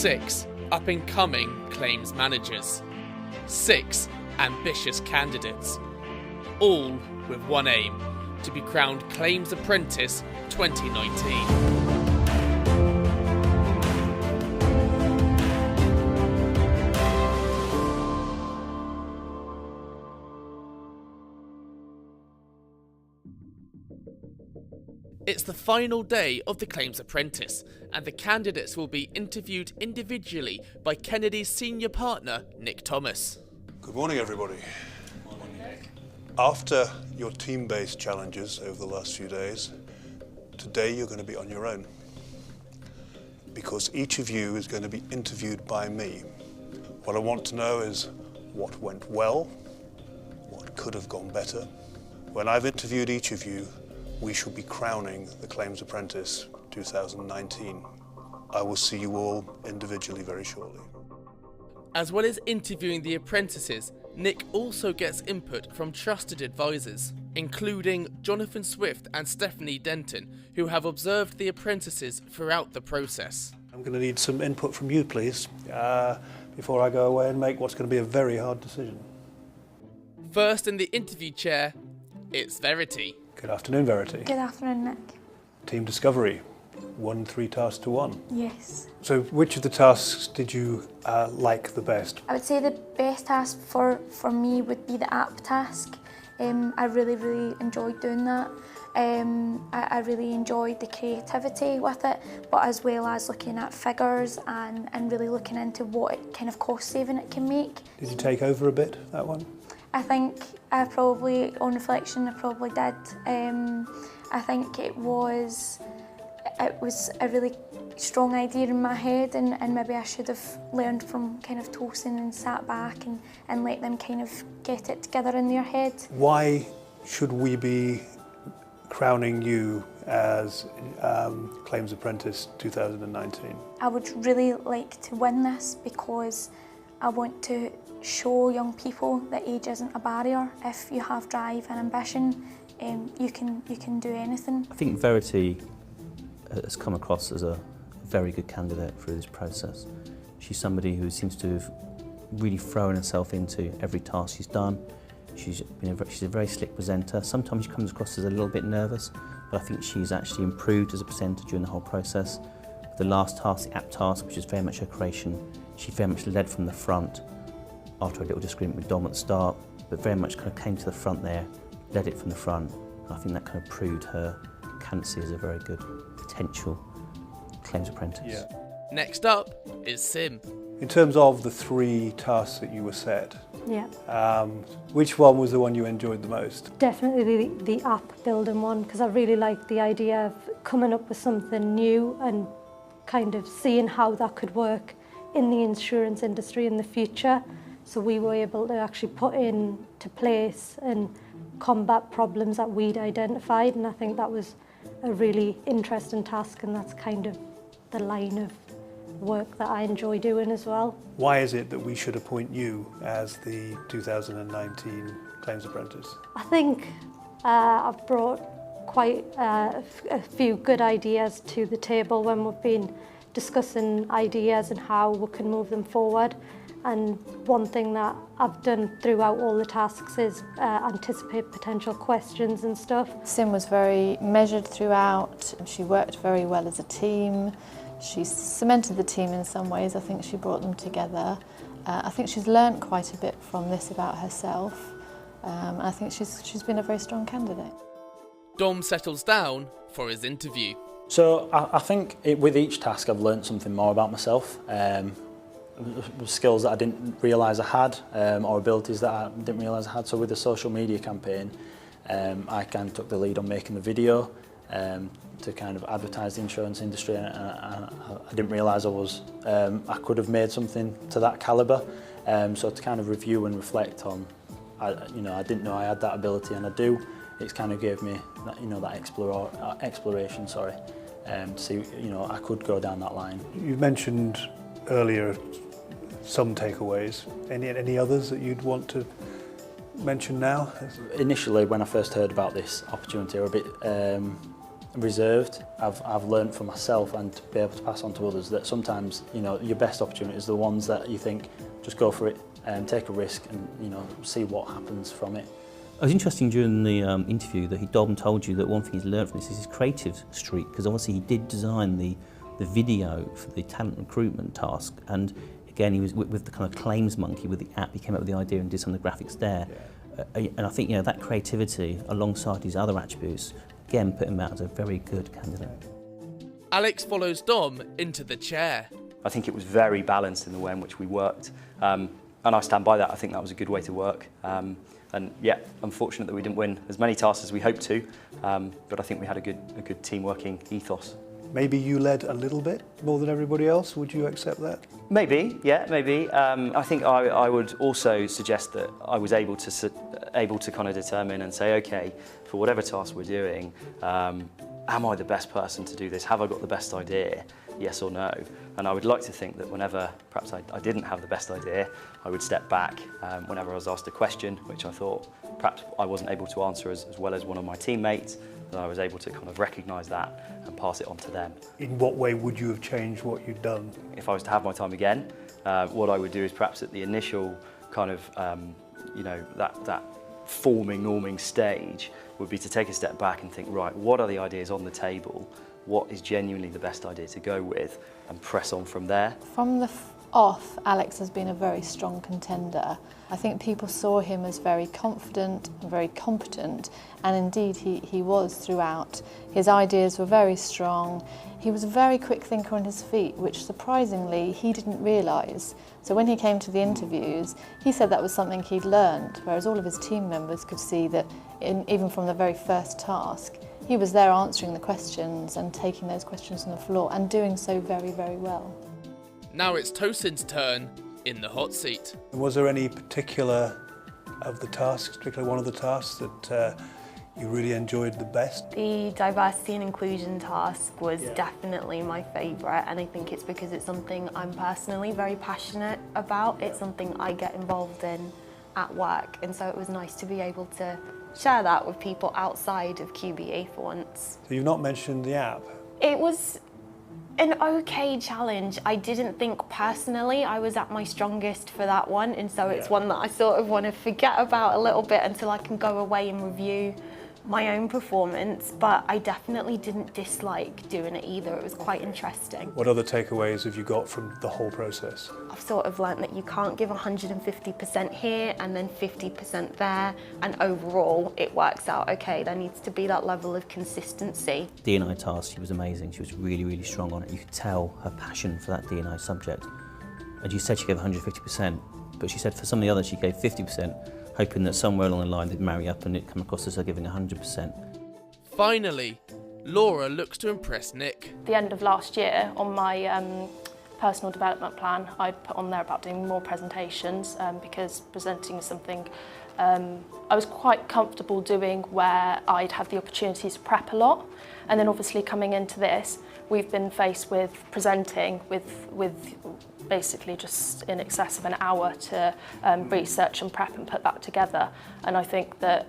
6 up-and-coming claims managers. 6 ambitious candidates. All with one aim, to be crowned Claims Apprentice 2019. It's the final day of the Claims Apprentice, and the candidates will be interviewed individually by Kennedy's senior partner, Nick Thomas. Good morning, everybody. Good morning, Nick. After your team-based challenges over the last few days, today you're going to be on your own, because each of you is going to be interviewed by me. What I want to know is what went well, what could have gone better. When I've interviewed each of you, we shall be crowning the Claims Apprentice 2019. I will see you all individually very shortly. As well as interviewing the apprentices, Nick also gets input from trusted advisors, including Jonathan Swift and Stephanie Denton, who have observed the apprentices throughout the process. I'm going to need some input from you, please, before I go away and make what's going to be a very hard decision. First in the interview chair, it's Verity. Good afternoon, Verity. Good afternoon, Nick. Team Discovery, won 3 tasks to 1. Yes. So which of the tasks did you like the best? I would say the best task for me would be the app task. I really enjoyed doing that. I really enjoyed the creativity with it, but as well as looking at figures and really looking into what kind of cost saving it can make. Did you take over a bit, that one? I think I probably, on reflection, I probably did. I think it was a really strong idea in my head, and maybe I should have learned from kind of Tosted and sat back and let them kind of get it together in their head. Why should we be crowning you as Claims Apprentice 2019? I would really like to win this because I want to show young people that age isn't a barrier. If you have drive and ambition, you can do anything. I think Verity has come across as a very good candidate through this process. She's somebody who seems to have really thrown herself into every task she's done. She's a very slick presenter. Sometimes she comes across as a little bit nervous, but I think she's actually improved as a presenter during the whole process. The last task, the app task, which is very much her creation, she very much led from the front after a little disagreement with Dom at the start, but very much kind of came to the front there, led it from the front. And I think that kind of proved her candidacy as a very good potential Claims Apprentice. Yeah. Next up is Sim. In terms of the 3 tasks that you were set, Yeah, which one was the one you enjoyed the most? definitely the app building one, because I really liked the idea of coming up with something new and kind of seeing how that could work in the insurance industry in the future. So we were able to actually put into place and combat problems that we'd identified, and I think that was a really interesting task, and that's kind of the line of work that I enjoy doing as well. Why is it that we should appoint you as the 2019 Claims Apprentice? I think I've brought quite a few good ideas to the table when we've been discussing ideas and how we can move them forward. And one thing that I've done throughout all the tasks is anticipate potential questions and stuff. Sim was very measured throughout. She worked very well as a team. She cemented the team in some ways. I think she brought them together. I think she's learnt quite a bit from this about herself. And I think she's been a very strong candidate. Dom settles down for his interview. So I think with each task I've learnt something more about myself. Skills that I didn't realise I had, or abilities that I didn't realise I had. So with the social media campaign, I kind of took the lead on making the video to kind of advertise the insurance industry, and I didn't realise I could have made something to that calibre. So to kind of review and reflect on, I didn't know I had that ability, and I do. It's kind of gave me that, exploration. To see, I could go down that line. You mentioned earlier some takeaways. Any others that you'd want to mention now? Initially, when I first heard about this opportunity, I was a bit reserved. I've learned for myself and to be able to pass on to others that sometimes, you know, your best opportunities are the ones that you think, just go for it and take a risk and, you know, see what happens from it. It was interesting during the interview that Dom told you that one thing he's learned from this is his creative streak, because obviously he did design the video for the talent recruitment task, and again he was with the kind of Claims Monkey, with the app, he came up with the idea and did some of the graphics there. And I think, you know, that creativity alongside his other attributes again put him out as a very good candidate. Alex follows Dom into the chair. I think it was very balanced in the way in which we worked, and I stand by that. I think that was a good way to work. And yeah, unfortunate that we didn't win as many tasks as we hoped to, but I think we had a good team working ethos. Maybe you led a little bit more than everybody else. Would you accept that? Maybe, yeah, maybe. I think I would also suggest that I was able to kind of determine and say, okay, for whatever task we're doing, am I the best person to do this? Have I got the best idea? Yes or no? And I would like to think that whenever perhaps I didn't have the best idea, I would step back whenever I was asked a question, which I thought perhaps I wasn't able to answer as well as one of my teammates, that I was able to kind of recognise that and pass it on to them. In what way would you have changed what you'd done? If I was to have my time again, what I would do is perhaps at the initial kind of, you know, that norming stage would be to take a step back and think, right, what are the ideas on the table? What is genuinely the best idea to go with, and press on from there. From the off, Alex has been a very strong contender. I think people saw him as very confident and very competent, and indeed he was throughout. His ideas were very strong. He was a very quick thinker on his feet, which surprisingly he didn't realise. So when he came to the interviews, he said that was something he'd learned, whereas all of his team members could see that even from the very first task, he was there answering the questions and taking those questions on the floor and doing so very, very well. Now it's Tosted's turn in the hot seat. Was there any particular of the tasks, particularly one of the tasks that you really enjoyed the best? The diversity and inclusion task was definitely my favourite, and I think it's because it's something I'm personally very passionate about. It's something I get involved in at work, and so it was nice to be able to share that with people outside of QBE for once. So you've not mentioned the app? It was an okay challenge. I didn't think personally I was at my strongest for that one, and so it's one that I sort of want to forget about a little bit until I can go away and review my own performance, but I definitely didn't dislike doing it either. It was quite interesting. What other takeaways have you got from the whole process? I've sort of learnt that you can't give 150% here and then 50% there, and overall it works out okay. There needs to be that level of consistency. D&I task, she was amazing. She was really, really strong on it. You could tell her passion for that D&I subject. And you said she gave 150%, but she said for some of the others she gave 50%, hoping that somewhere along the line they'd marry up and it come across as her giving 100%. Finally, Laura looks to impress Nick. At the end of last year, on my personal development plan, I put on there about doing more presentations because presenting is something I was quite comfortable doing, where I'd have the opportunity to prep a lot. And then obviously coming into this, we've been faced with presenting with basically just in excess of an hour to research and prep and put that together. And I think that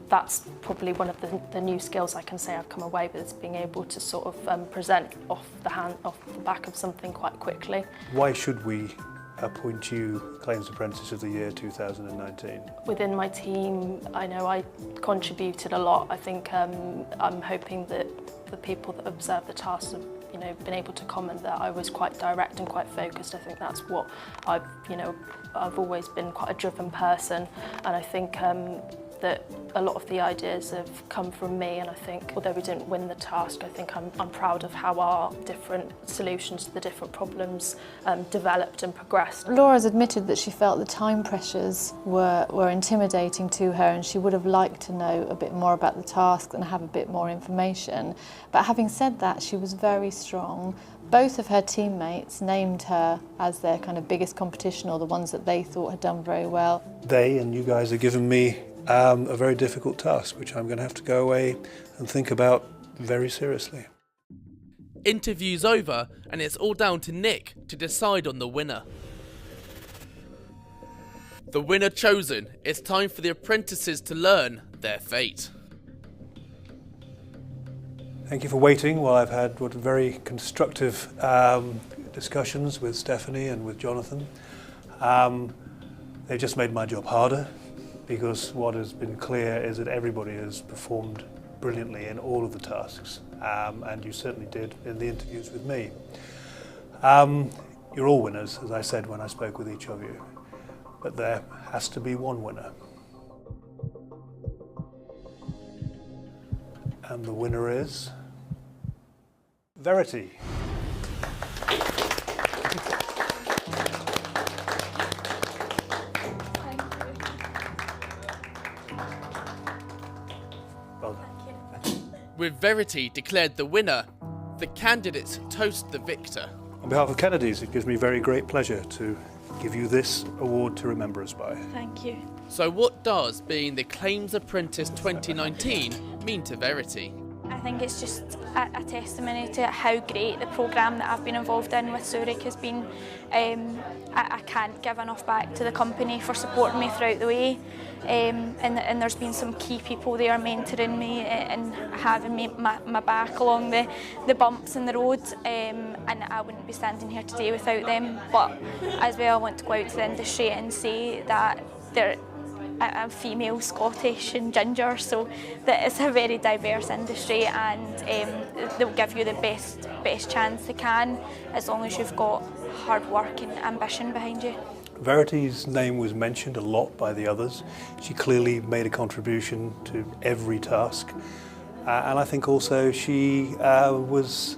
that's probably one of the new skills I can say I've come away with, is being able to sort of present off the back of something quite quickly. Why should we appoint you Claims Apprentice of the Year 2019? Within my team, I know I contributed a lot. I think I'm hoping that the people that observe the tasks have, you know, been able to comment that I was quite direct and quite focused. I think that's what I've always been quite a driven person, and I think that a lot of the ideas have come from me, and I think although we didn't win the task, I think I'm proud of how our different solutions to the different problems developed and progressed. Laura's admitted that she felt the time pressures were intimidating to her, and she would have liked to know a bit more about the task and have a bit more information. But having said that, she was very strong. Both of her teammates named her as their kind of biggest competition, or the ones that they thought had done very well. They and you guys have given me a very difficult task, which I'm going to have to go away and think about very seriously. Interview's over, and it's all down to Nick to decide on the winner. The winner chosen, it's time for the apprentices to learn their fate. Thank you for waiting while I've had what very constructive discussions with Stephanie and with Jonathan. They've just made my job harder, because what has been clear is that everybody has performed brilliantly in all of the tasks, and you certainly did in the interviews with me. You're all winners, as I said when I spoke with each of you, but there has to be one winner. And the winner is Verity. Well done. With Verity declared the winner, the candidates toast the victor. On behalf of Kennedy's, it gives me very great pleasure to give you this award to remember us by. Thank you. So what does being the Claims Apprentice 2019 mean to Verity? I think it's just a testimony to how great the programme that I've been involved in with Zurich has been. I can't give enough back to the company for supporting me throughout the way, and there's been some key people there mentoring me and having me my back along the bumps in the road, and I wouldn't be standing here today without them. But as well, I want to go out to the industry and say that I'm female, Scottish and ginger, so that it's a very diverse industry, and they'll give you the best chance they can as long as you've got hard work and ambition behind you. Verity's name was mentioned a lot by the others. She clearly made a contribution to every task, and I think also she was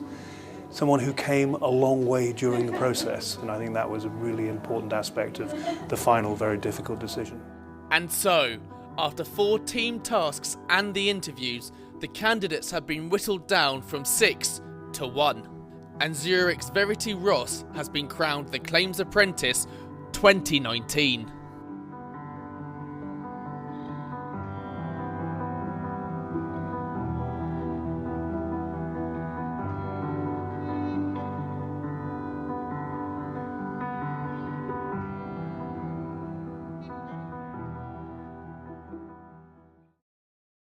someone who came a long way during the process, and I think that was a really important aspect of the final, very difficult decision. And so, after 4 team tasks and the interviews, the candidates have been whittled down from 6 to 1. And Zurich's Verity Ross has been crowned the Claims Apprentice 2019.